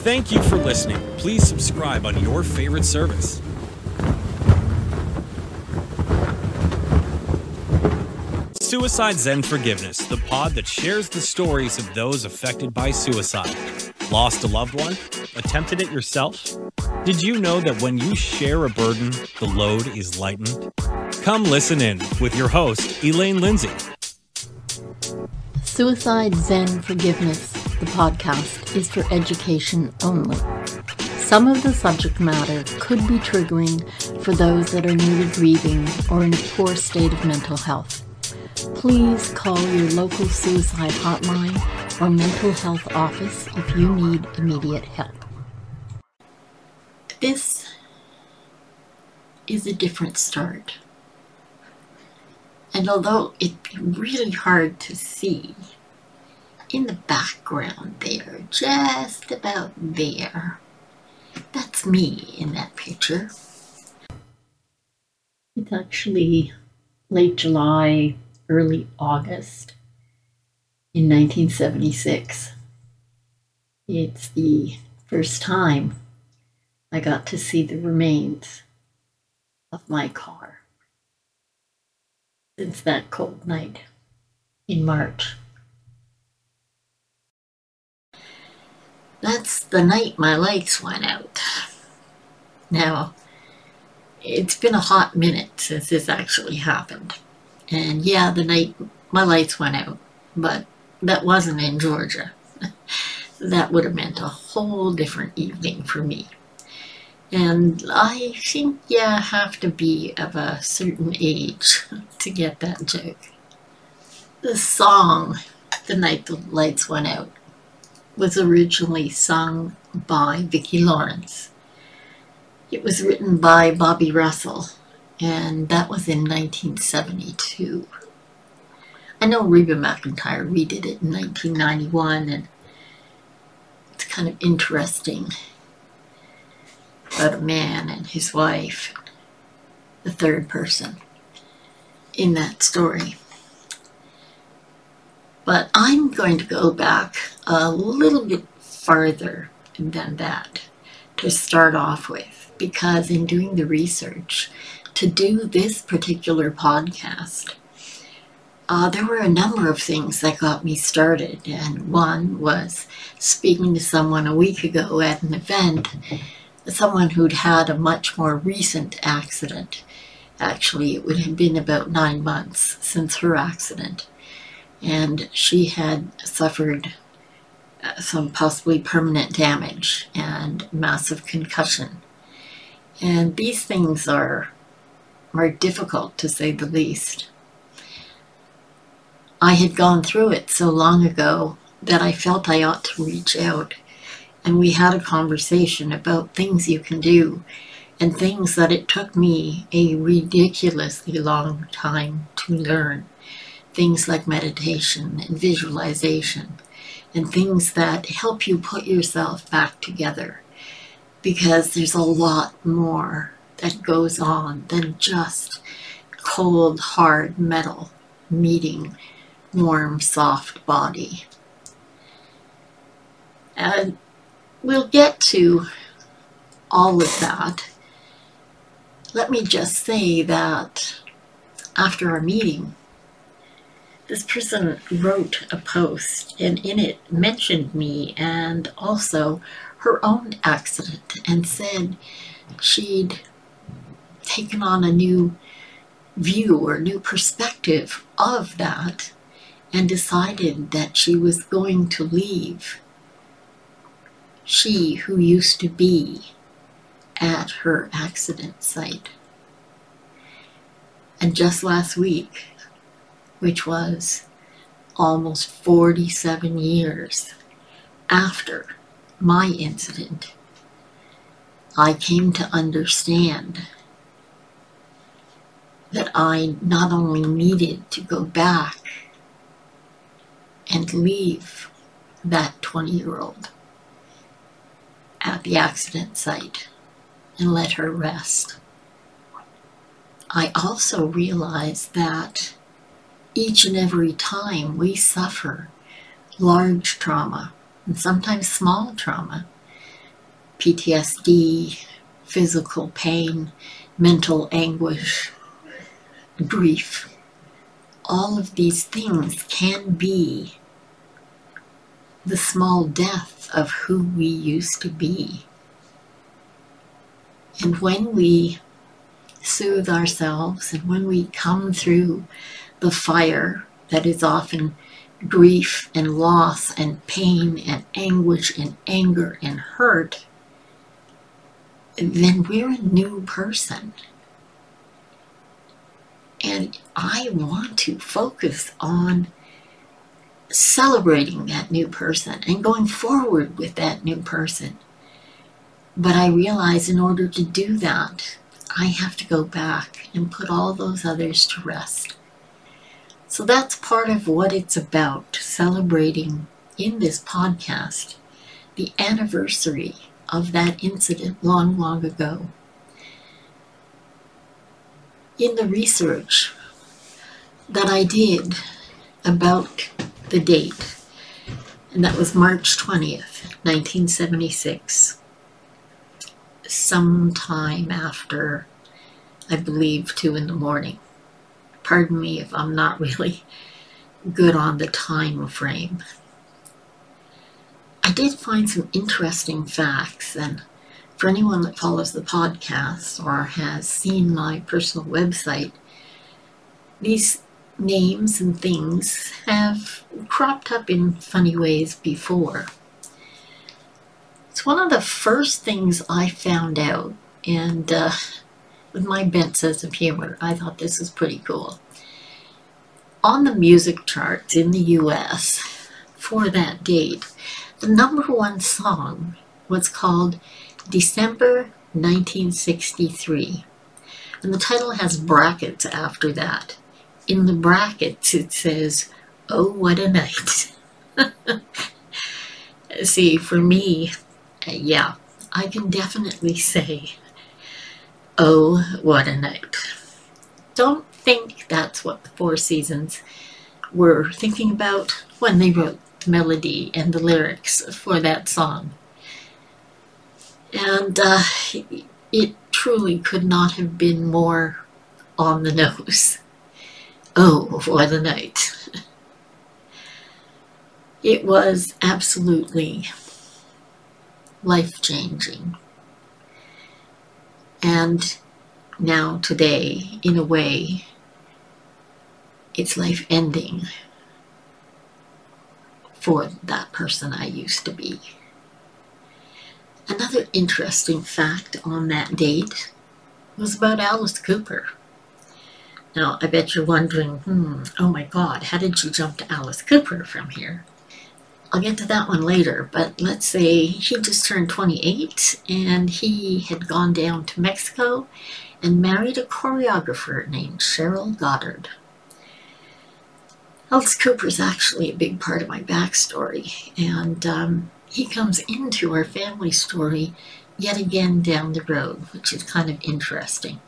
Thank you for listening. Please subscribe on your favorite service. Suicide Zen Forgiveness, the pod that shares the stories of those affected by suicide. Lost a loved one? Attempted it yourself? Did you know that when you share a burden, the load is lightened? Come listen in with your host, Elaine Lindsay. Suicide Zen Forgiveness, the podcast, is for education only. Some of the subject matter could be triggering for those that are newly grieving or in a poor state of mental health. Please call your local suicide hotline or mental health office if you need immediate help. This is a different start. And although it'd be really hard to see, in the background there, just about there, that's me in that picture. It's actually late July, early August in 1976. It's the first time I got to see the remains of my car since that cold night in March. That's the night my lights went out. Now, it's been a hot minute since this actually happened. And yeah, the night my lights went out, but that wasn't in Georgia. That would have meant a whole different evening for me. And I think you have to be of a certain age to get that joke. The song, The Night the Lights Went Out, was originally sung by Vicki Lawrence. It was written by Bobby Russell, and that was in 1972. I know Reba McEntire redid it in 1991, and it's kind of interesting about a man and his wife, the third person in that story. But I'm going to go back a little bit farther than that to start off with, because in doing the research to do this particular podcast, there were a number of things that got me started. And one was speaking to someone a week ago at an event, someone who'd had a much more recent accident. Actually, it would have been about 9 months since her accident. And she had suffered some possibly permanent damage and massive concussion. And these things are difficult, to say the least. I had gone through it so long ago that I felt I ought to reach out. And we had a conversation about things you can do and things that it took me a ridiculously long time to learn. Things like meditation and visualization, and things that help you put yourself back together, because there's a lot more that goes on than just cold, hard metal meeting warm, soft body. And we'll get to all of that. Let me just say that after our meeting, this person wrote a post, and in it mentioned me and also her own accident, and said she'd taken on a new view or new perspective of that and decided that she was going to leave. She who used to be at her accident site. And just last week, which was almost 47 years after my incident, I came to understand that I not only needed to go back and leave that 20-year-old at the accident site and let her rest, I also realized that each and every time we suffer large trauma, and sometimes small trauma, PTSD, physical pain, mental anguish, grief. All of these things can be the small death of who we used to be. And when we soothe ourselves and when we come through the fire that is often grief and loss and pain and anguish and anger and hurt, then we're a new person. And I want to focus on celebrating that new person and going forward with that new person. But I realize in order to do that, I have to go back and put all those others to rest. So that's part of what it's about, celebrating in this podcast the anniversary of that incident long, long ago. In the research that I did about the date, and that was March 20th, 1976, sometime after, I believe, 2 in the morning. Pardon me if I'm not really good on the time frame. I did find some interesting facts, and for anyone that follows the podcast or has seen my personal website, these names and things have cropped up in funny ways before. It's one of the first things I found out, and with my bent sense of humor, I thought this was pretty cool. On the music charts in the US for that date, the #1 song was called December 1963. And the title has brackets after that. In the brackets it says, "Oh, what a night." See, for me, yeah, I can definitely say, "Oh, what a night." Don't think that's what the Four Seasons were thinking about when they wrote the melody and the lyrics for that song. And it truly could not have been more on the nose. Oh, what a night. It was absolutely life-changing. And now today, in a way, it's life-ending for that person I used to be. Another interesting fact on that date was about Alice Cooper. Now, I bet you're wondering, oh my God, how did you jump to Alice Cooper from here? I'll get to that one later, but let's say he just turned 28 and he had gone down to Mexico and married a choreographer named Cheryl Goddard. Alice Cooper is actually a big part of my backstory, and he comes into our family story yet again down the road, which is kind of interesting.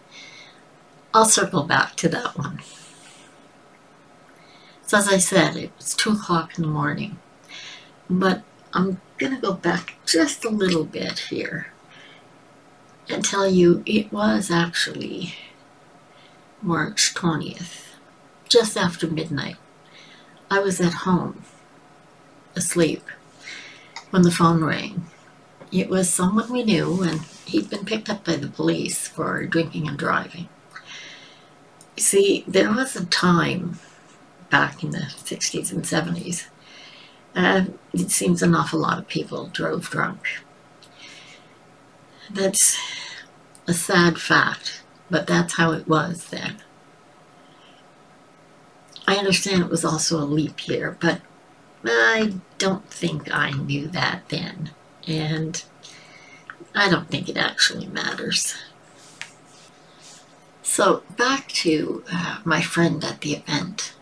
I'll circle back to that one. So as I said, it was 2 o'clock in the morning, but I'm going to go back just a little bit here and tell you it was actually March 20th, just after midnight. I was at home, asleep, when the phone rang. It was someone we knew, and he'd been picked up by the police for drinking and driving. You see, there was a time back in the 60s and 70s, it seems an awful lot of people drove drunk. That's a sad fact, but that's how it was then. I understand it was also a leap year, but I don't think I knew that then, and I don't think it actually matters. So back to my friend at the event.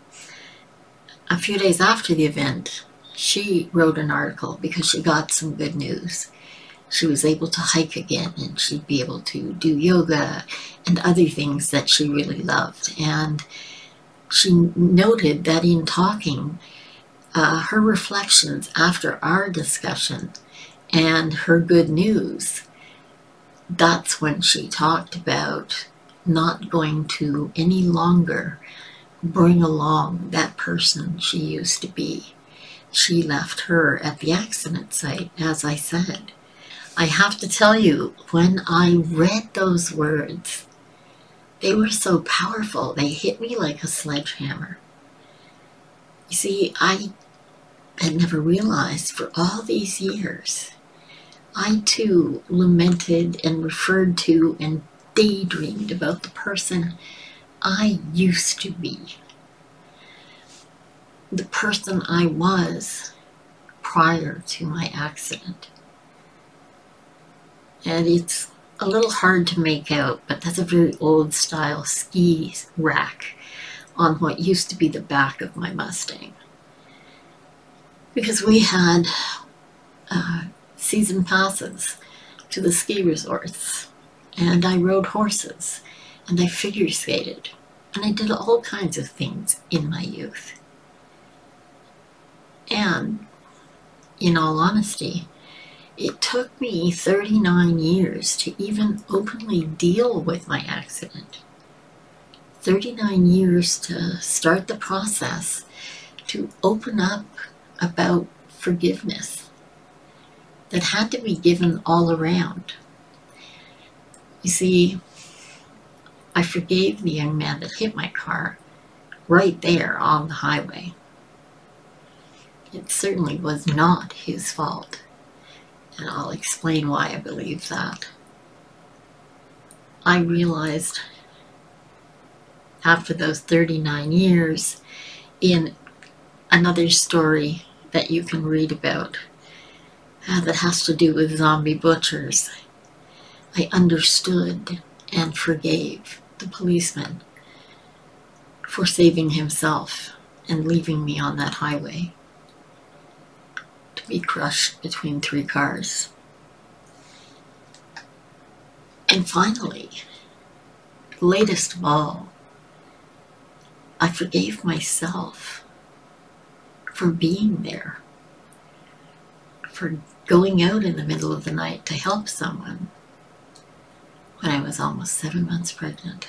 A few days after the event, she wrote an article because she got some good news. She was able to hike again, and she'd be able to do yoga and other things that she really loved. And she noted that in talking, her reflections after our discussion and her good news that's when she talked about not going to any longer bring along that person she used to be. She left her at the accident site, as I said. I have to tell you, when I read those words, they were so powerful. They hit me like a sledgehammer. You see, I had never realized for all these years, I too lamented and referred to and daydreamed about the person I used to be. The person I was prior to my accident. And it's a little hard to make out, but that's a very old style ski rack on what used to be the back of my Mustang. Because we had season passes to the ski resorts, and I rode horses, and I figure skated, and I did all kinds of things in my youth. And, in all honesty, it took me 39 years to even openly deal with my accident. 39 years to start the process to open up about forgiveness that had to be given all around. You see, I forgave the young man that hit my car right there on the highway. It certainly was not his fault, and I'll explain why I believe that. I realized after those 39 years, in another story that you can read about that has to do with zombie butchers, I understood and forgave the policeman for saving himself and leaving me on that highway to be crushed between 3 cars. And finally, latest of all, I forgave myself for being there, for going out in the middle of the night to help someone when I was almost 7 months pregnant,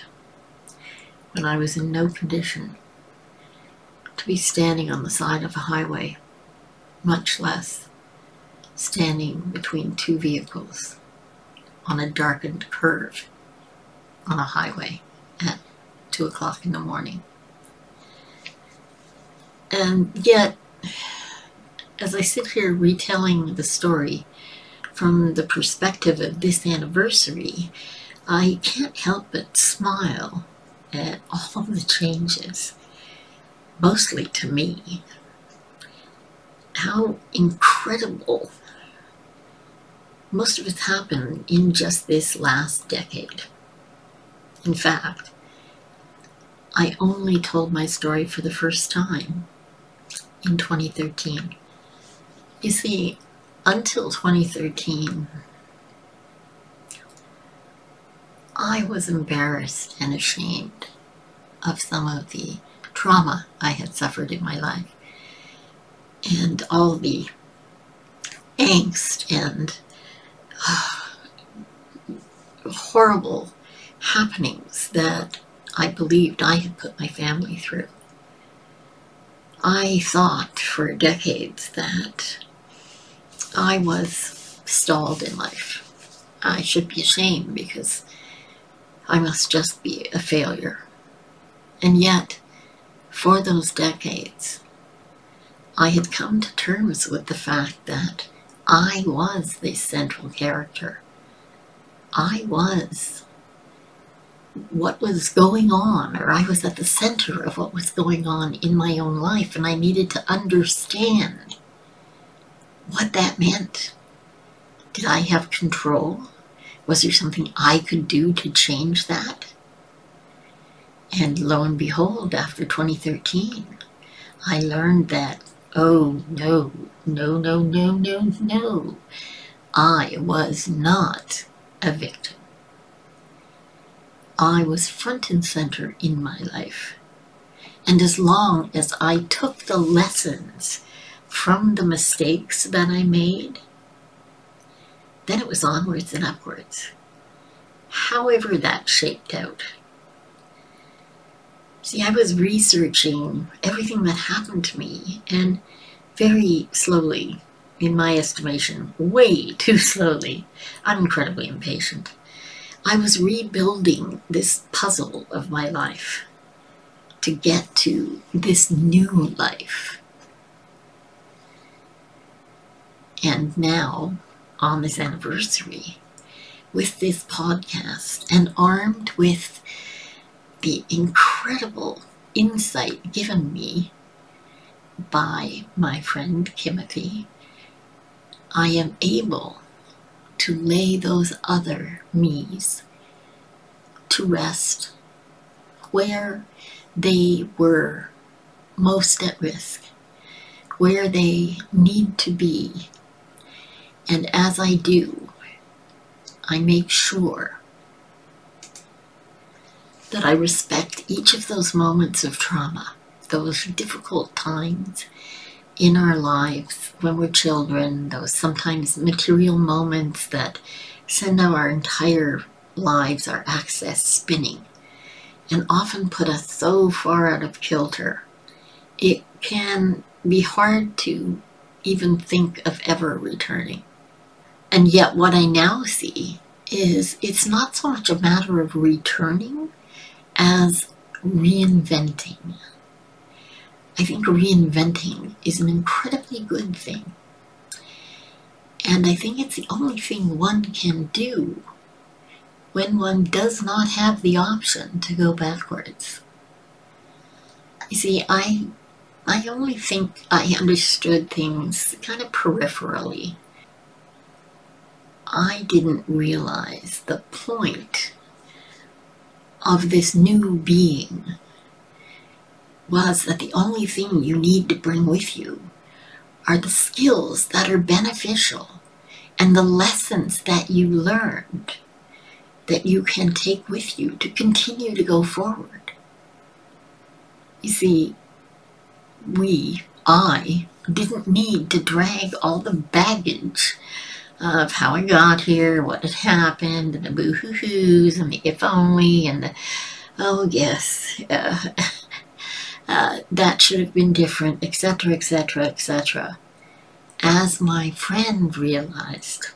when I was in no condition to be standing on the side of a highway, much less standing between 2 vehicles on a darkened curve on a highway at 2 o'clock in the morning. And yet, as I sit here retelling the story from the perspective of this anniversary, I can't help but smile at all of the changes, mostly to me. How incredible. Most of it's happened in just this last decade. In fact, I only told my story for the first time in 2013. You see, until 2013, I was embarrassed and ashamed of some of the trauma I had suffered in my life and all the angst and horrible happenings that I believed I had put my family through. I thought for decades that I was stalled in life. I should be ashamed because I must just be a failure. And yet, for those decades, I had come to terms with the fact that I was the central character. I was what was going on, or I was at the center of what was going on in my own life, and I needed to understand what that meant. Did I have control? Was there something I could do to change that? And lo and behold, after 2013, I learned that, oh no, no, no, no, no, no, I was not a victim. I was front and center in my life. And as long as I took the lessons from the mistakes that I made, then it was onwards and upwards. however that shaped out. See, I was researching everything that happened to me, and very slowly, in my estimation, way too slowly, I'm incredibly impatient, I was rebuilding this puzzle of my life to get to this new life. And now, on this anniversary, with this podcast, and armed with the incredible insight given me by my friend Kimothy, I am able to lay those other me's to rest where they were most at risk, where they need to be. And as I do, I make sure that I respect each of those moments of trauma, those difficult times in our lives when we're children, those sometimes material moments that send our entire lives, our axis spinning, and often put us so far out of kilter, it can be hard to even think of ever returning. And yet what I now see is it's not so much a matter of returning as reinventing. I think reinventing is an incredibly good thing. And I think it's the only thing one can do when one does not have the option to go backwards. You see, I only think I understood things kind of peripherally. I didn't realize the point of this new being was that the only thing you need to bring with you are the skills that are beneficial and the lessons that you learned that you can take with you to continue to go forward. You see, I didn't need to drag all the baggage of how I got here, what had happened, and the boo-hoo-hoos, and the if only, and the, oh yes, that should have been different, etc., etc., etc. As my friend realized,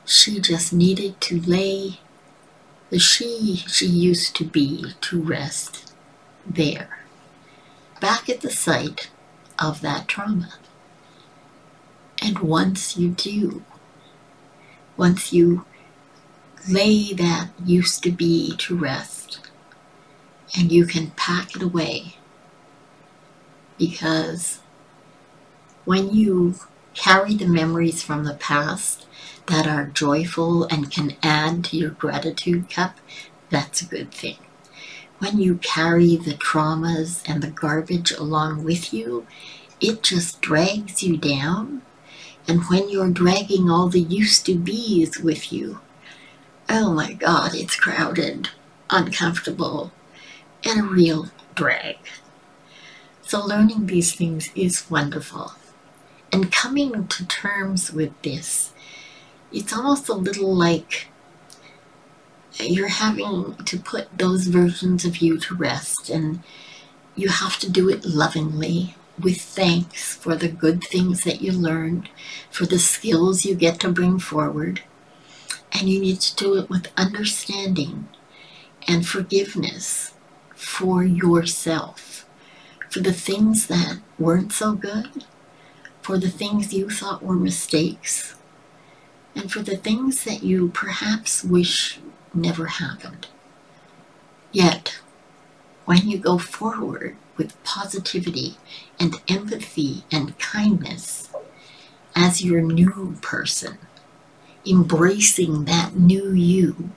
she just needed to lay the she used to be to rest there, back at the site of that trauma. And once you do, once you lay that used to be to rest, and you can pack it away, because when you carry the memories from the past that are joyful and can add to your gratitude cup, that's a good thing. When you carry the traumas and the garbage along with you, it just drags you down. And when you're dragging all the used to be's with you, oh my God, it's crowded, uncomfortable, and a real drag. So learning these things is wonderful. And coming to terms with this, it's almost a little like you're having to put those versions of you to rest, and you have to do it lovingly, with thanks for the good things that you learned, for the skills you get to bring forward. And you need to do it with understanding and forgiveness for yourself, for the things that weren't so good, for the things you thought were mistakes, and for the things that you perhaps wish never happened. Yet, when you go forward with positivity and empathy and kindness as your new person, embracing that new you,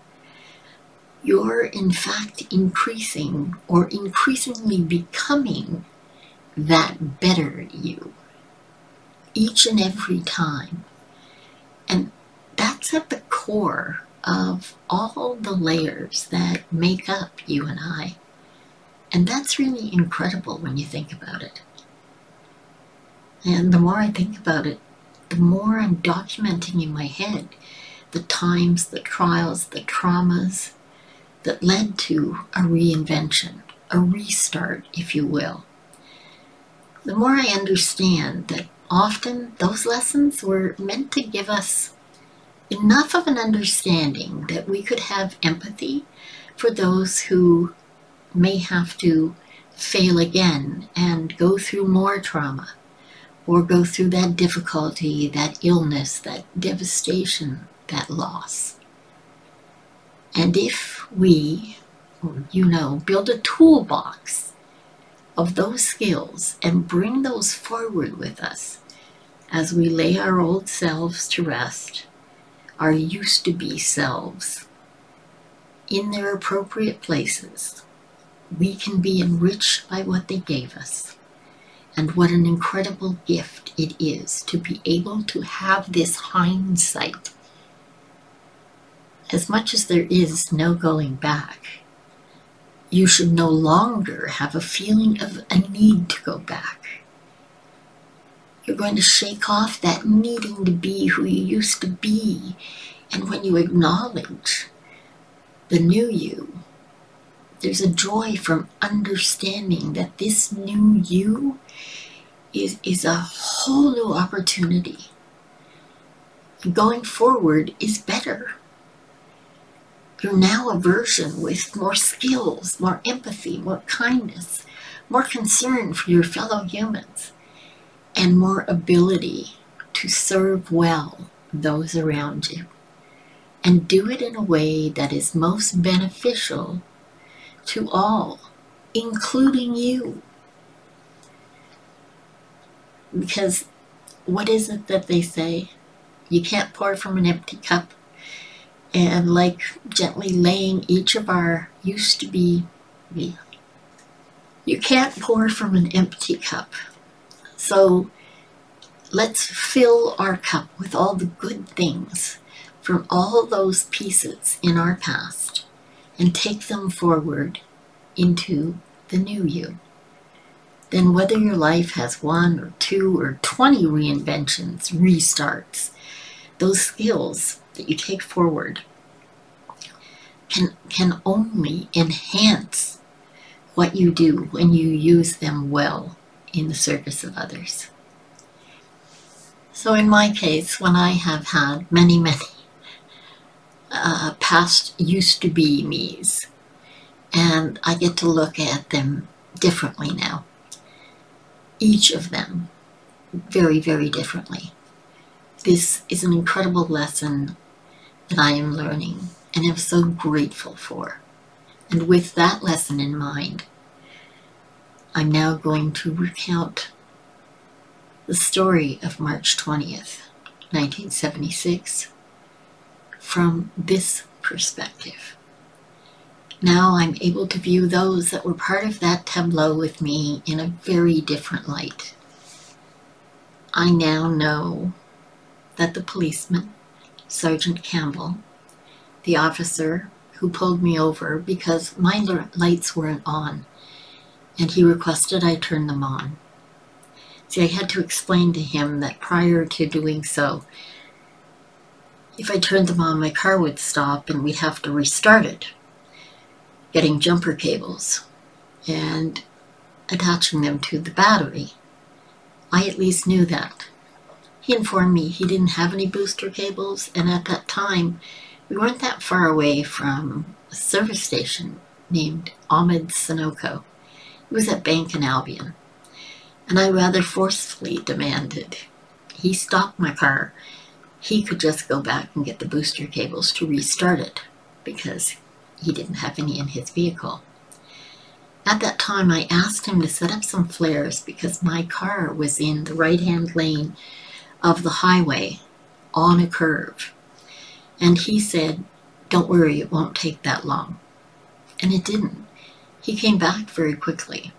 you're in fact increasing or increasingly becoming that better you each and every time. And that's at the core of all the layers that make up you and I. And that's really incredible when you think about it. And the more I think about it, the more I'm documenting in my head the times, the trials, the traumas that led to a reinvention, a restart, if you will. The more I understand that often those lessons were meant to give us enough of an understanding that we could have empathy for those who may have to fail again and go through more trauma, or go through that difficulty, that illness, that devastation, that loss. And if we, build a toolbox of those skills and bring those forward with us as we lay our old selves to rest, our used to be selves, in their appropriate places, we can be enriched by what they gave us. And what an incredible gift it is to be able to have this hindsight. As much as there is no going back, you should no longer have a feeling of a need to go back. You're going to shake off that needing to be who you used to be. And when you acknowledge the new you, there's a joy from understanding that this new you is a whole new opportunity. Going forward is better. You're now a version with more skills, more empathy, more kindness, more concern for your fellow humans, and more ability to serve well those around you. And do it in a way that is most beneficial to all, including you. Because what is it that they say? You can't pour from an empty cup. And like gently laying each of our used to be, you can't pour from an empty cup. So let's fill our cup with all the good things from all those pieces in our past and take them forward into the new you. Then whether your life has 1 or 2 or 20 reinventions, restarts, those skills that you take forward can only enhance what you do when you use them well in the service of others. So in my case, when I have had many past used to be me's, and I get to look at them differently now, each of them very, very differently. This is an incredible lesson that I am learning and am so grateful for. And with that lesson in mind, I'm now going to recount the story of March 20th, 1976, from this perspective. Now I'm able to view those that were part of that tableau with me in a very different light. I now know that the policeman, Sergeant Campbell, the officer who pulled me over because my lights weren't on, and he requested I turn them on. See, I had to explain to him that prior to doing so, if I turned them on, my car would stop and we'd have to restart it, getting jumper cables and attaching them to the battery. I at least knew that. He informed me he didn't have any booster cables, and at that time, we weren't that far away from a service station named Ahmed Sunoco. It was at Bank and Albion, and I rather forcefully demanded he stop my car. He could just go back and get the booster cables to restart it because he didn't have any in his vehicle. At that time, I asked him to set up some flares because my car was in the right-hand lane of the highway on a curve. And he said, "Don't worry, it won't take that long." And it didn't. He came back very quickly.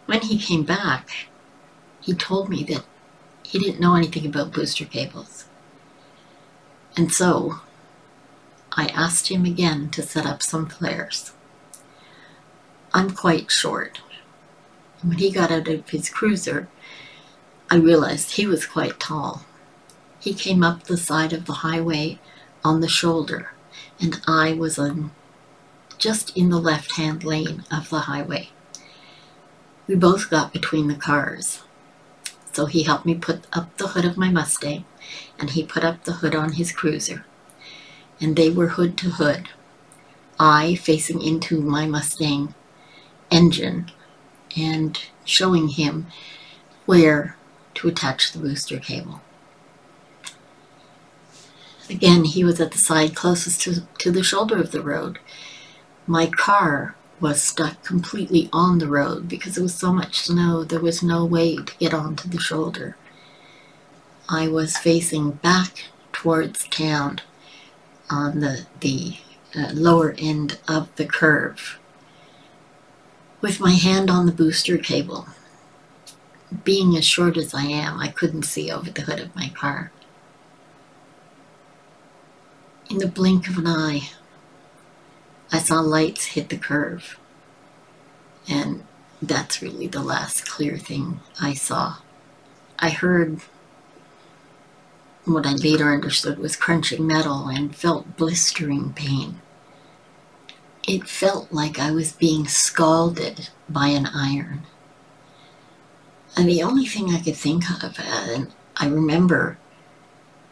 When he came back, he told me that he didn't know anything about booster cables. And so I asked him again to set up some flares. I'm quite short. When he got out of his cruiser, I realized he was quite tall. He came up the side of the highway on the shoulder, and I was on just in the left-hand lane of the highway. We both got between the cars. So he helped me put up the hood of my Mustang, and he put up the hood on his cruiser. And they were hood to hood, I facing into my Mustang engine and showing him where to attach the booster cable. Again, he was at the side closest to the shoulder of the road. My car was stuck completely on the road because there was so much snow. There was no way to get onto the shoulder. I was facing back towards town on the lower end of the curve with my hand on the booster cable. Being as short as I am, I couldn't see over the hood of my car. In the blink of an eye, I saw lights hit the curve, and that's really the last clear thing I saw. I heard what I later understood was crunching metal and felt blistering pain. It felt like I was being scalded by an iron. And the only thing I could think of, and I remember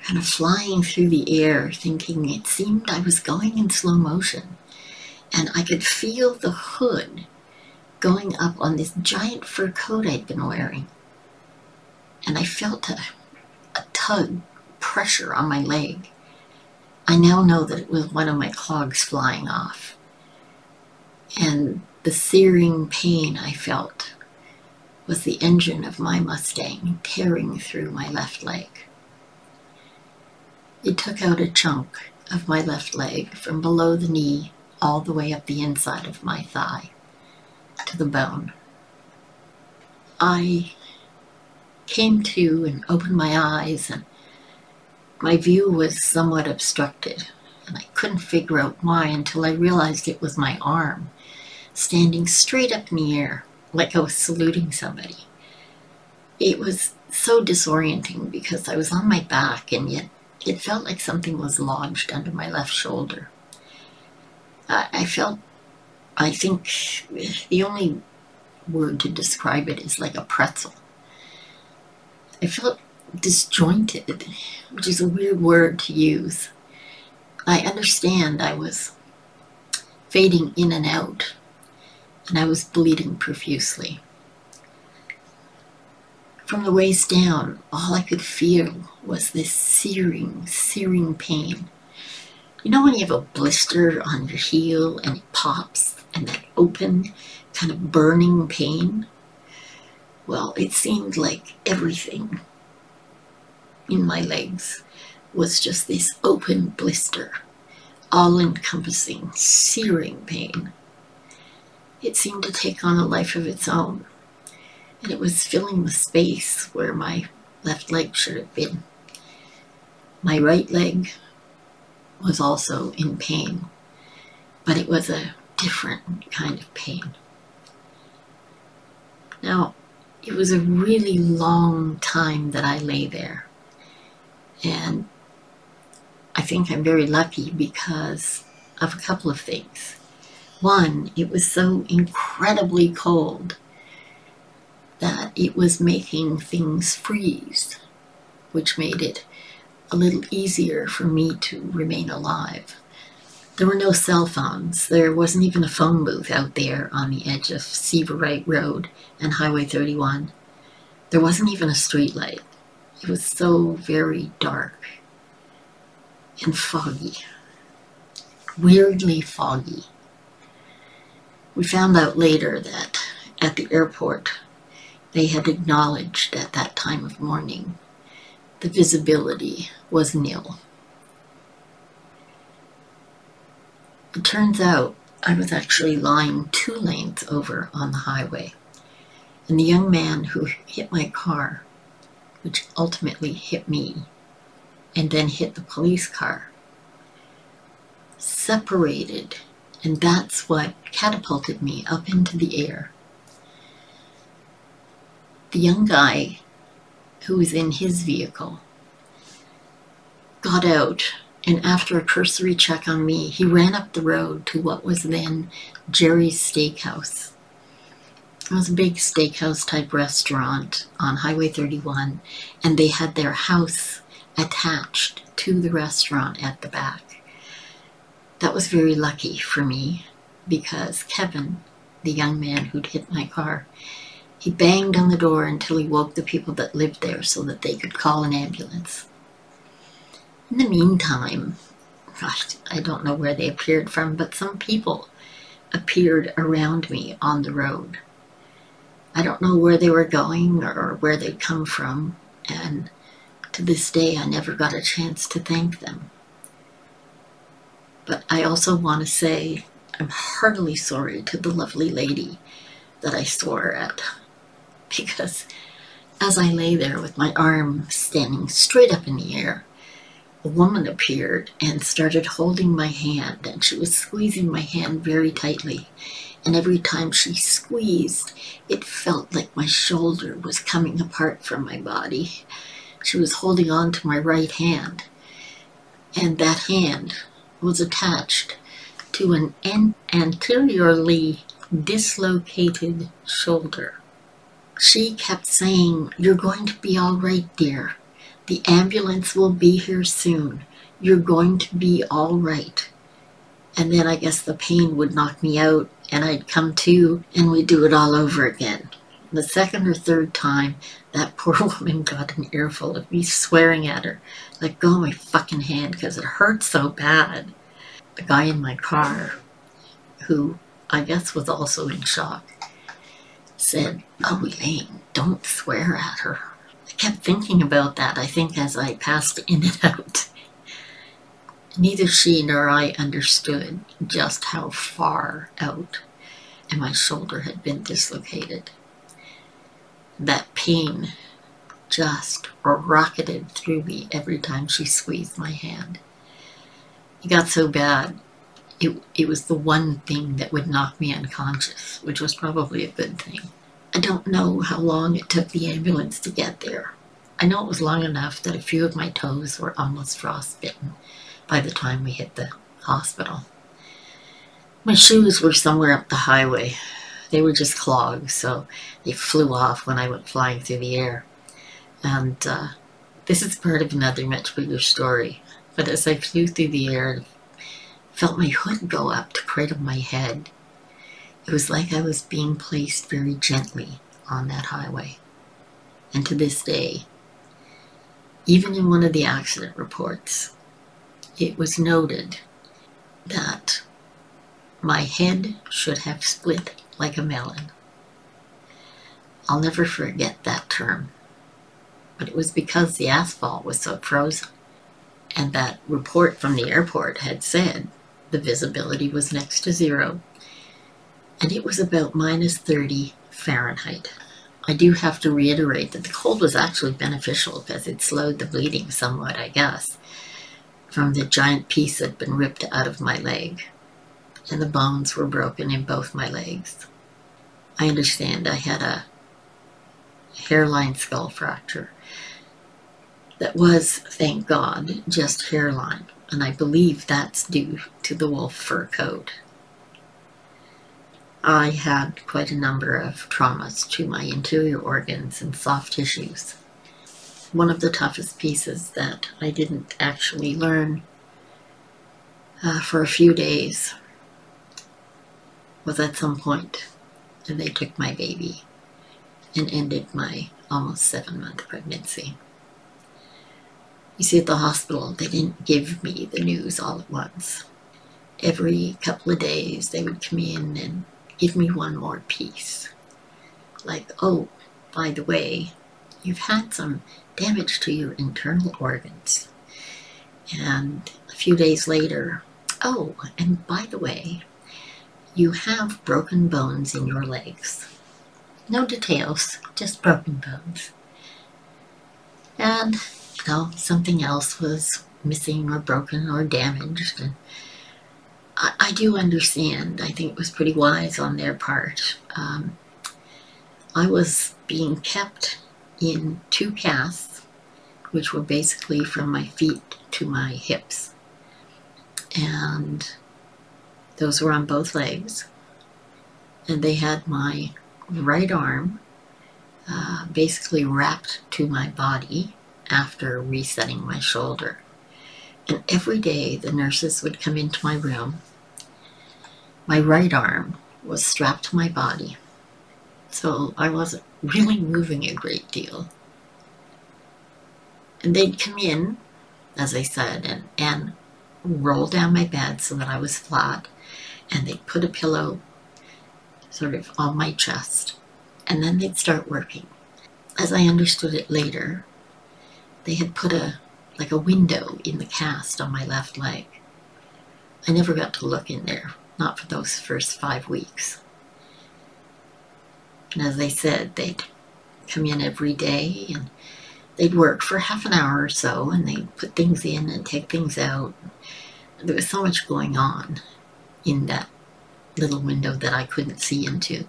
kind of flying through the air thinking it seemed I was going in slow motion. And I could feel the hood going up on this giant fur coat I'd been wearing. And I felt a tug, pressure on my leg. I now know that it was one of my clogs flying off. And the searing pain I felt was the engine of my Mustang tearing through my left leg. It took out a chunk of my left leg from below the knee all the way up the inside of my thigh to the bone. I came to and opened my eyes, and my view was somewhat obstructed, and I couldn't figure out why until I realized it was my arm standing straight up in the air like I was saluting somebody. It was so disorienting because I was on my back, and yet it felt like something was lodged under my left shoulder. I think the only word to describe it is like a pretzel. I felt disjointed, which is a weird word to use. I understand I was fading in and out, and I was bleeding profusely. From the waist down, all I could feel was this searing, searing pain. You know when you have a blister on your heel and it pops, and that open, kind of burning pain? Well, it seemed like everything in my legs was just this open blister, all-encompassing, searing pain. It seemed to take on a life of its own, and it was filling the space where my left leg should have been. My right leg was also in pain, but it was a different kind of pain. Now, it was a really long time that I lay there, and I think I'm very lucky because of a couple of things. One, it was so incredibly cold that it was making things freeze, which made it a little easier for me to remain alive. There were no cell phones. There wasn't even a phone booth out there on the edge of Seaverwright Road and Highway 31. There wasn't even a street light. It was so very dark and foggy, weirdly foggy. We found out later that at the airport, they had acknowledged at that time of morning the visibility was nil. It turns out I was actually lying 2 lanes over on the highway, and the young man who hit my car, which ultimately hit me and then hit the police car, separated, and that's what catapulted me up into the air. The young guy who was in his vehicle got out, and after a cursory check on me, he ran up the road to what was then Jerry's Steakhouse. It was a big steakhouse type restaurant on Highway 31, and they had their house attached to the restaurant at the back. That was very lucky for me because Kevin, the young man who'd hit my car, he banged on the door until he woke the people that lived there so that they could call an ambulance. In the meantime, gosh, I don't know where they appeared from, but some people appeared around me on the road. I don't know where they were going or where they'd come from, and to this day I never got a chance to thank them. But I also want to say I'm heartily sorry to the lovely lady that I swore at, because as I lay there with my arm standing straight up in the air, a woman appeared and started holding my hand, and she was squeezing my hand very tightly. And every time she squeezed, it felt like my shoulder was coming apart from my body. She was holding on to my right hand, and that hand was attached to an anteriorly dislocated shoulder. She kept saying, "You're going to be all right, dear. The ambulance will be here soon. You're going to be all right." And then I guess the pain would knock me out and I'd come to and we'd do it all over again. The second or third time, that poor woman got an earful of me swearing at her, "Let go of my fucking hand because it hurts so bad." The guy in my car, who I guess was also in shock, said, "Oh, Elaine, don't swear at her." I kept thinking about that, I think, as I passed in and out. Neither she nor I understood just how far out and my shoulder had been dislocated. That pain just rocketed through me every time she squeezed my hand. It got so bad, it was the one thing that would knock me unconscious, which was probably a good thing. I don't know how long it took the ambulance to get there. I know it was long enough that a few of my toes were almost frostbitten by the time we hit the hospital. My shoes were somewhere up the highway. They were just clogs, so they flew off when I went flying through the air. And this is part of another much bigger story. But as I flew through the air, I felt my hood go up to cradle my head. It was like I was being placed very gently on that highway. And to this day, even in one of the accident reports, it was noted that my head should have split like a melon. I'll never forget that term, but it was because the asphalt was so frozen. And that report from the airport had said the visibility was next to zero, and it was about -30 Fahrenheit. I do have to reiterate that the cold was actually beneficial because it slowed the bleeding somewhat, I guess, from the giant piece that had been ripped out of my leg, and the bones were broken in both my legs. I understand I had a hairline skull fracture that was, thank God, just hairline, and I believe that's due to the wolf fur coat. I had quite a number of traumas to my interior organs and soft tissues. One of the toughest pieces that I didn't actually learn for a few days was at some point they took my baby and ended my almost 7-month pregnancy. You see, at the hospital, they didn't give me the news all at once. Every couple of days, they would come in and give me one more piece. Like, "Oh, by the way, you've had some damage to your internal organs." And a few days later, "Oh, and by the way, you have broken bones in your legs." No details, just broken bones. And, something else was missing or broken or damaged. And I do understand. I think it was pretty wise on their part. I was being kept in 2 casts which were basically from my feet to my hips. And those were on both legs. And they had my right arm basically wrapped to my body after resetting my shoulder. And every day the nurses would come into my room. My right arm was strapped to my body, so I wasn't really moving a great deal. And they'd come in, as I said, and roll down my bed so that I was flat, and they'd put a pillow sort of on my chest, and then they'd start working. As I understood it later, they had put a window in the cast on my left leg. I never got to look in there, not for those first 5 weeks. And as I said, they'd come in every day and they'd work for half an hour or so, and they'd put things in and take things out. There was so much going on in that little window that I couldn't see into.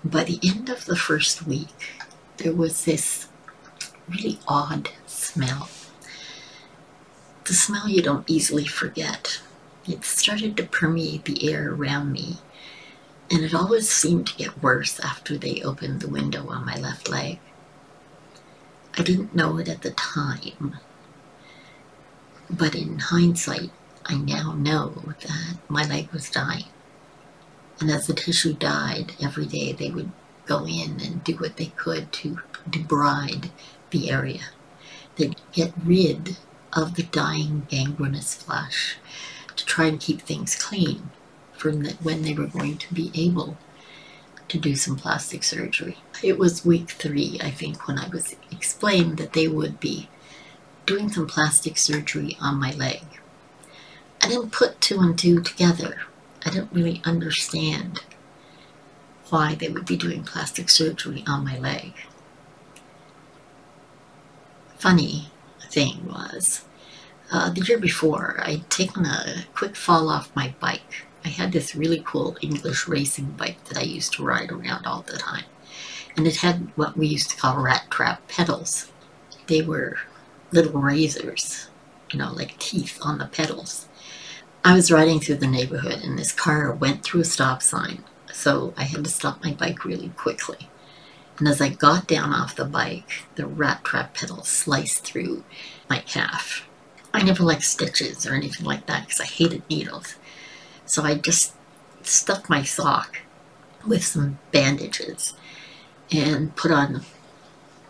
By the end of the first week, there was this really odd smell. The smell you don't easily forget. It started to permeate the air around me, and it always seemed to get worse after they opened the window on my left leg. I didn't know it at the time, but in hindsight, I now know that my leg was dying. And as the tissue died, every day they would go in and do what they could to debride the area. They'd get rid of the dying gangrenous flesh to try and keep things clean for when they were going to be able to do some plastic surgery. It was week 3, I think, when I was explained that they would be doing some plastic surgery on my leg. I didn't put 2 and 2 together. I didn't really understand why they would be doing plastic surgery on my leg. Funny thing was, the year before, I'd taken a quick fall off my bike. I had this really cool English racing bike that I used to ride around all the time. And it had what we used to call rat trap pedals. They were little razors, like teeth on the pedals. I was riding through the neighborhood and this car went through a stop sign, so I had to stop my bike really quickly. And as I got down off the bike, the rat trap pedal sliced through my calf. I never liked stitches or anything like that because I hated needles. So I just stuck my sock with some bandages and put on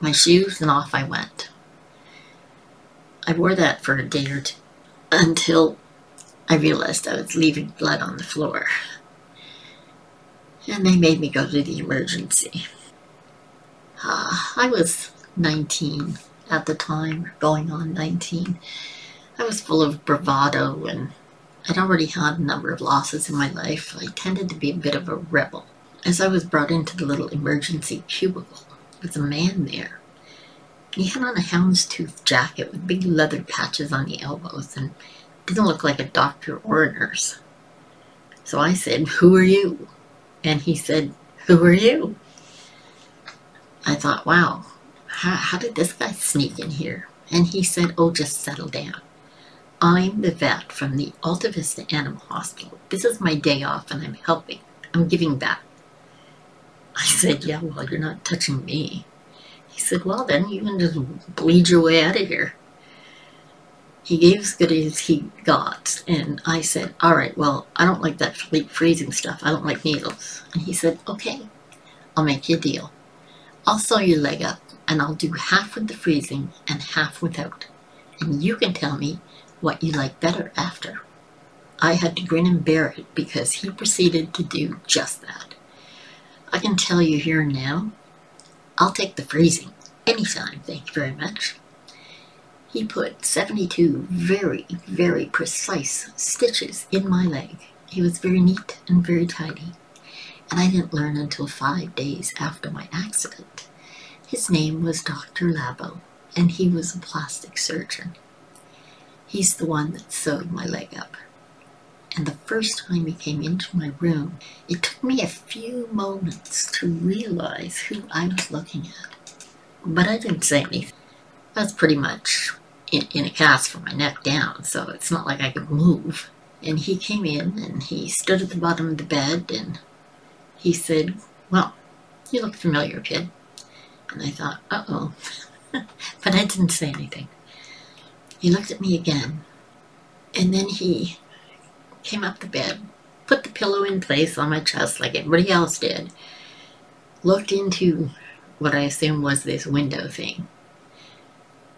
my shoes and off I went. I wore that for a day or two until I realized I was leaving blood on the floor. And they made me go to the emergency. I was 19 at the time, going on 19. I was full of bravado and I'd already had a number of losses in my life. I tended to be a bit of a rebel. As I was brought into the little emergency cubicle, there was a man there. He had on a houndstooth jacket with big leather patches on the elbows and didn't look like a doctor or a nurse. So I said, "Who are you?" And he said, "Who are you?" I thought, wow, how did this guy sneak in here? And he said, "Oh, just settle down. I'm the vet from the Alta Vista Animal Hospital. This is my day off and I'm helping. I'm giving back." I said, "Yeah, well, you're not touching me." He said, "Well, then you can just bleed your way out of here." He gave as good as he got, and I said, "All right, well, I don't like that freezing stuff. I don't like needles." And he said, "Okay, I'll make you a deal. I'll sew your leg up, and I'll do half with the freezing and half without. And you can tell me what you like better after." I had to grin and bear it because he proceeded to do just that. I can tell you here and now, I'll take the freezing anytime, thank you very much. He put 72 very, very precise stitches in my leg. He was very neat and very tidy. And I didn't learn until 5 days after my accident. His name was Dr. Labo, and he was a plastic surgeon. He's the one that sewed my leg up. And the first time he came into my room, it took me a few moments to realize who I was looking at. But I didn't say anything. I was pretty much in a cast from my neck down, so it's not like I could move. And he came in and he stood at the bottom of the bed and he said, "Well, you look familiar, kid." And I thought, uh-oh. But I didn't say anything. He looked at me again, and then he came up the bed, put the pillow in place on my chest like everybody else did, looked into what I assumed was this window thing,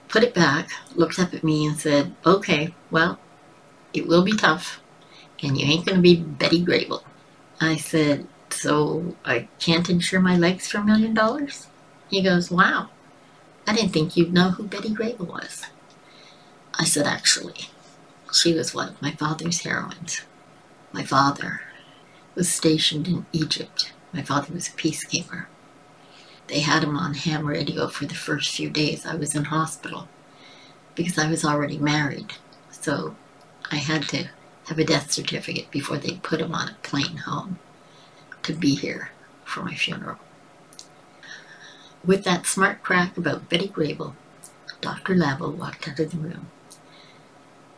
put it back, looked up at me and said, "Okay, well, it will be tough, and you ain't going to be Betty Grable." I said, "So I can't insure my legs for $1 million?" He goes, "Wow, I didn't think you'd know who Betty Grable was." I said, "Actually, she was one of my father's heroines. My father was stationed in Egypt. My father was a peacekeeper. They had him on ham radio for the first few days I was in hospital because I was already married. So I had to have a death certificate before they put him on a plane home to be here for my funeral." With that smart crack about Betty Grable, Dr. Lavelle walked out of the room.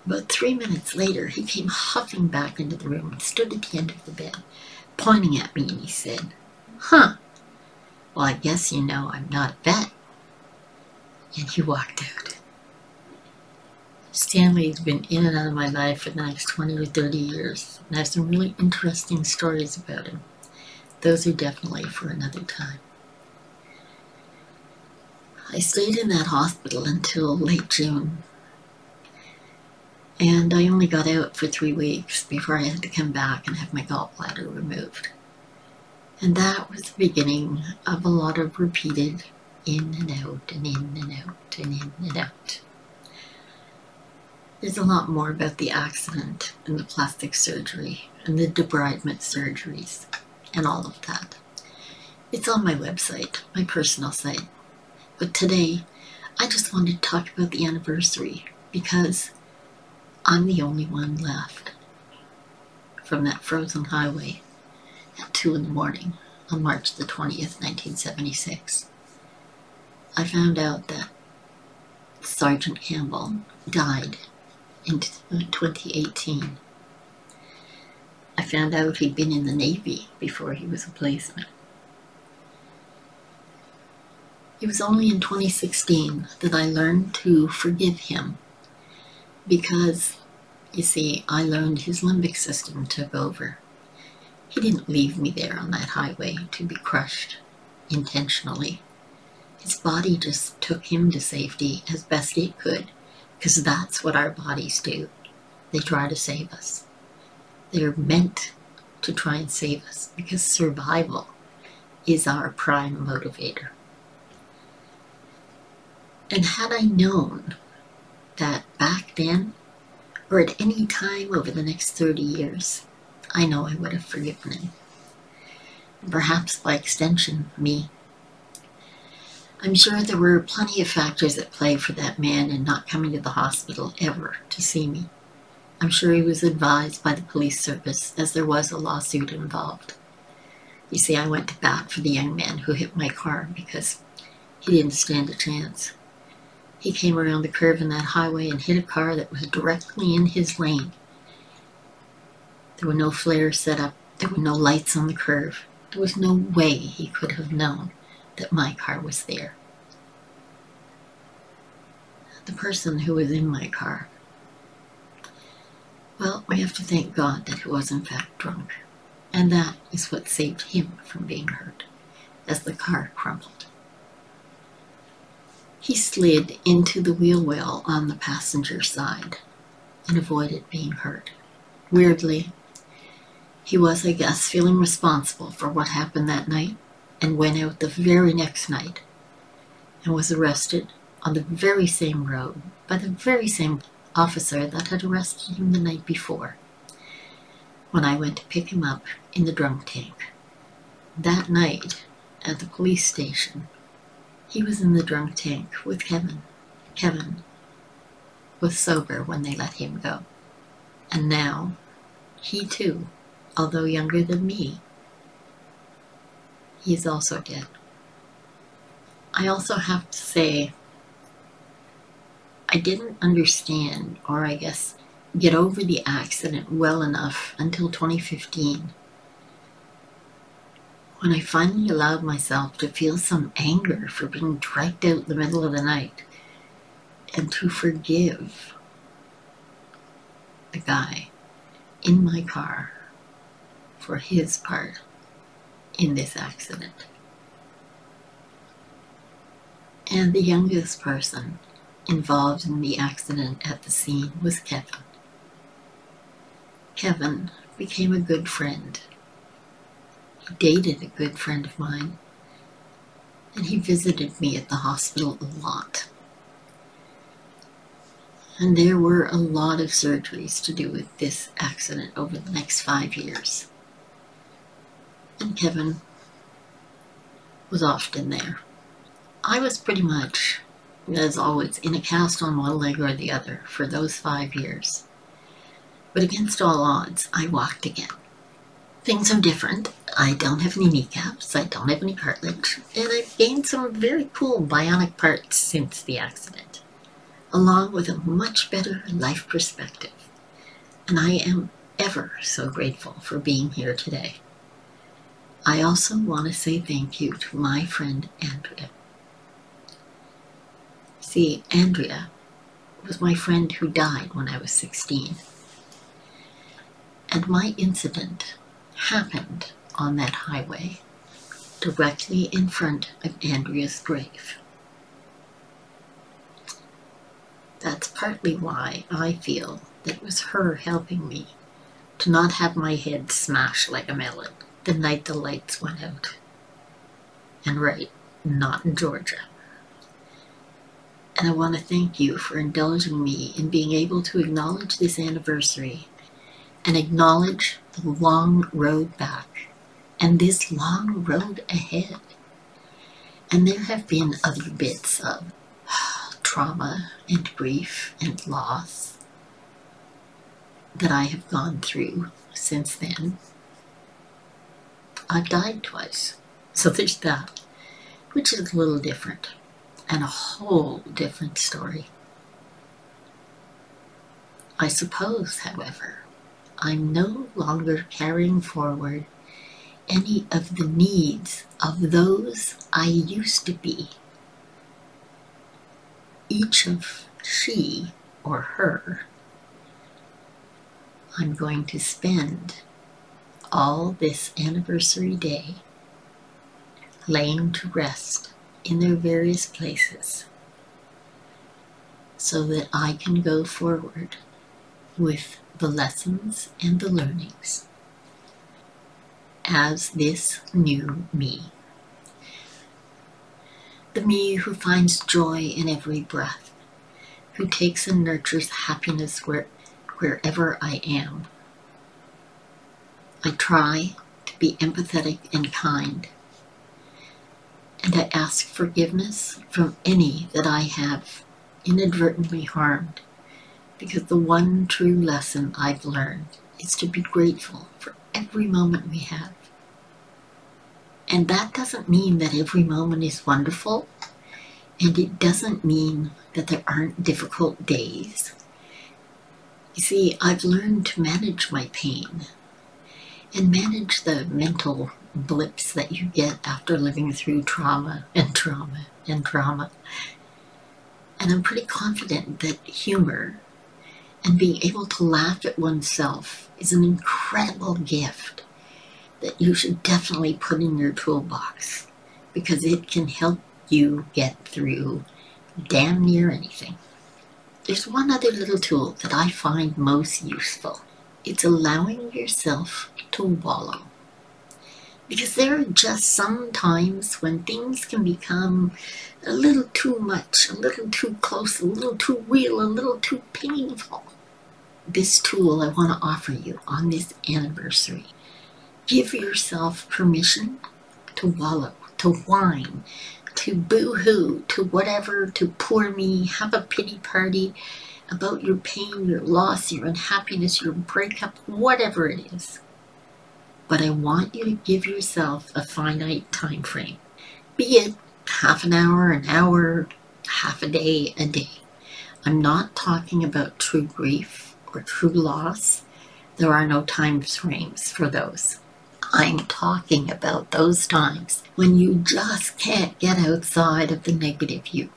About 3 minutes later, he came huffing back into the room and stood at the end of the bed, pointing at me, and he said, "Huh, well, I guess you know I'm not a vet." And he walked out. Stanley's been in and out of my life for the next 20 or 30 years, and I have some really interesting stories about him. Those are definitely for another time. I stayed in that hospital until late June, and I only got out for 3 weeks before I had to come back and have my gallbladder removed. And that was the beginning of a lot of repeated in and out and in and out and in and out. There's a lot more about the accident and the plastic surgery and the debridement surgeries and all of that. It's on my website, my personal site. But today, I just wanted to talk about the anniversary because I'm the only one left from that frozen highway at 2 in the morning on March the 20th, 1976. I found out that Sergeant Campbell died in 2018. I found out he'd been in the Navy before he was a policeman. It was only in 2016 that I learned to forgive him because, you see, I learned his limbic system took over. He didn't leave me there on that highway to be crushed intentionally. His body just took him to safety as best it could, because that's what our bodies do. They try to save us. They're meant to try and save us because survival is our prime motivator. And had I known that back then, or at any time over the next 30 years, I know I would have forgiven him. And perhaps by extension, me. I'm sure there were plenty of factors at play for that man in not coming to the hospital ever to see me. I'm sure he was advised by the police service, as there was a lawsuit involved. You see, I went to bat for the young man who hit my car because he didn't stand a chance. He came around the curve in that highway and hit a car that was directly in his lane. There were no flares set up. There were no lights on the curve. There was no way he could have known that my car was there. The person who was in my car, well, we have to thank God that he was in fact drunk. And that is what saved him from being hurt as the car crumpled. He slid into the wheel well on the passenger side and avoided being hurt. Weirdly, he was, I guess, feeling responsible for what happened that night and went out the very next night and was arrested on the very same road by the very same officer that had arrested him the night before when I went to pick him up in the drunk tank. That night at the police station, he was in the drunk tank with Kevin. Kevin was sober when they let him go. And now, he too, although younger than me, he is also dead. I also have to say I didn't understand, or I guess get over the accident well enough until 2015, when I finally allowed myself to feel some anger for being dragged out in the middle of the night and to forgive the guy in my car for his part in this accident. And the youngest person involved in the accident at the scene was Kevin. Kevin became a good friend. He dated a good friend of mine, and he visited me at the hospital a lot. And there were a lot of surgeries to do with this accident over the next 5 years. And Kevin was often there. I was pretty much, as always, in a cast on one leg or the other for those 5 years. But against all odds, I walked again. Things are different. I don't have any kneecaps, I don't have any cartilage, and I've gained some very cool bionic parts since the accident, along with a much better life perspective. And I am ever so grateful for being here today. I also want to say thank you to my friend Andrea. See, Andrea was my friend who died when I was 16. And my incident happened on that highway, directly in front of Andrea's grave. That's partly why I feel that it was her helping me to not have my head smashed like a melon the night the lights went out. And right, not in Georgia. And I want to thank you for indulging me in being able to acknowledge this anniversary and acknowledge the long road back and this long road ahead. And there have been other bits of trauma and grief and loss that I have gone through since then. I've died twice, so there's that, which is a little different and a whole different story. I suppose, however, I'm no longer carrying forward any of the needs of those I used to be. Each of she or her, I'm going to spend all this anniversary day laying to rest in their various places so that I can go forward with the lessons and the learnings as this new me. The me who finds joy in every breath, who takes and nurtures happiness wherever I am. I try to be empathetic and kind, and I ask forgiveness from any that I have inadvertently harmed, because the one true lesson I've learned is to be grateful for every moment we have. And that doesn't mean that every moment is wonderful, and it doesn't mean that there aren't difficult days. You see, I've learned to manage my pain and manage the mental blips that you get after living through trauma and trauma and trauma. And I'm pretty confident that humor and being able to laugh at oneself is an incredible gift that you should definitely put in your toolbox, because it can help you get through damn near anything. There's one other little tool that I find most useful. It's allowing yourself to wallow. Because there are just some times when things can become a little too much, a little too close, a little too real, a little too painful. This tool I want to offer you on this anniversary. Give yourself permission to wallow, to whine, to boo-hoo, to whatever, to poor me, have a pity party about your pain, your loss, your unhappiness, your breakup, whatever it is. But I want you to give yourself a finite time frame. Be it half an hour, half a day, a day. I'm not talking about true grief or true loss. There are no time frames for those. I'm talking about those times when you just can't get outside of the negative you.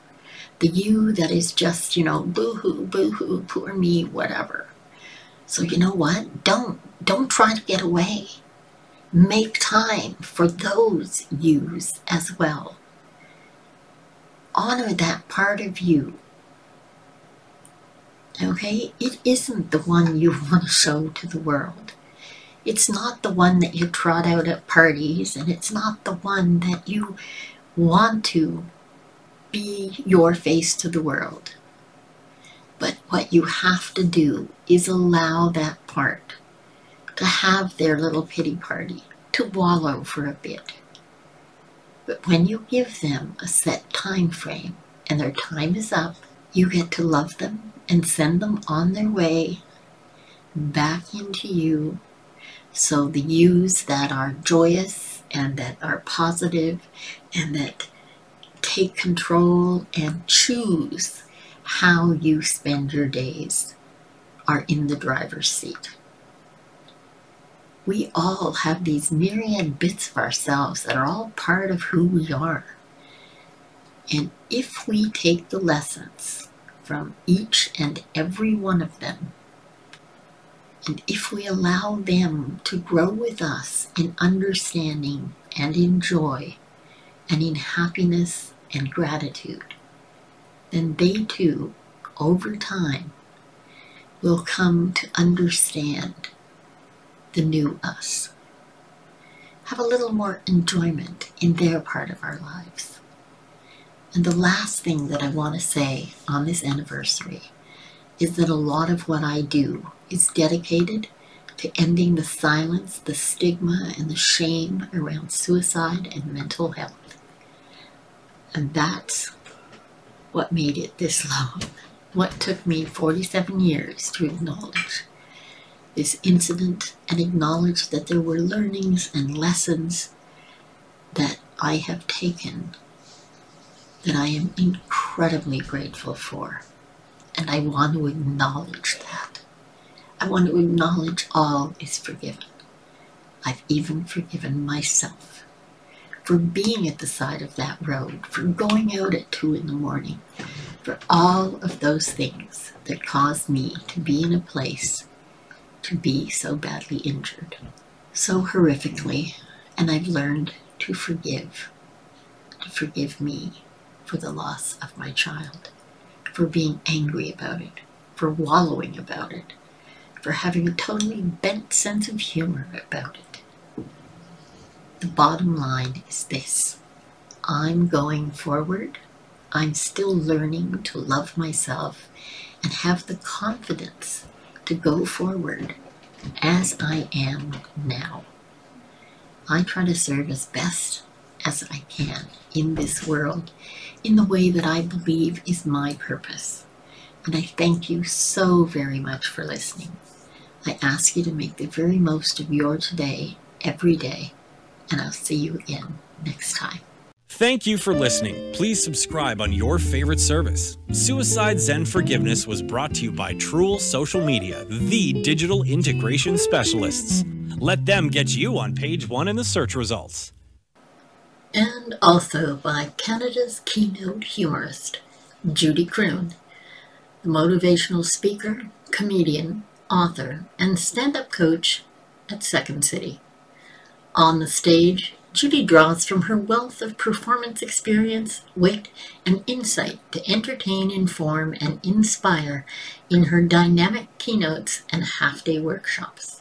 The you that is just, boo-hoo, boo-hoo, poor me, whatever. So you know what? Don't try to get away. Make time for those yous as well. Honor that part of you. Okay? It isn't the one you want to show to the world. It's not the one that you trot out at parties, and it's not the one that you want to be your face to the world. But what you have to do is allow that part to have their little pity party, to wallow for a bit. But when you give them a set time frame and their time is up, you get to love them and send them on their way back into you. So the yous that are joyous and that are positive and that take control and choose how you spend your days are in the driver's seat. We all have these myriad bits of ourselves that are all part of who we are. And if we take the lessons from each and every one of them, and if we allow them to grow with us in understanding and in joy and in happiness and gratitude, then they too, over time, will come to understand the new us. Have a little more enjoyment in their part of our lives. And the last thing that I want to say on this anniversary is that a lot of what I do is dedicated to ending the silence, the stigma, and the shame around suicide and mental health. And that's what made it this long. What took me 47 years to acknowledge this incident and acknowledge that there were learnings and lessons that I have taken that I am incredibly grateful for. And I want to acknowledge that. I want to acknowledge all is forgiven. I've even forgiven myself for being at the side of that road, for going out at 2 in the morning, for all of those things that caused me to be in a place to be so badly injured, so horrifically. And I've learned to forgive me for the loss of my child, for being angry about it, for wallowing about it, for having a totally bent sense of humor about it. The bottom line is this: I'm going forward. I'm still learning to love myself and have the confidence to go forward as I am now. I try to serve as best as I can in this world in the way that I believe is my purpose. And I thank you so very much for listening. I ask you to make the very most of your today, every day, and I'll see you again next time. Thank you for listening. Please subscribe on your favorite service. Suicide Zen Forgiveness was brought to you by Truel Social Media, the digital integration specialists. Let them get you on page 1 in the search results. And also by Canada's keynote humorist, Judy Croon, the motivational speaker, comedian, author, and stand-up coach at Second City. On the stage, Judy draws from her wealth of performance experience, wit, and insight to entertain, inform, and inspire in her dynamic keynotes and half-day workshops.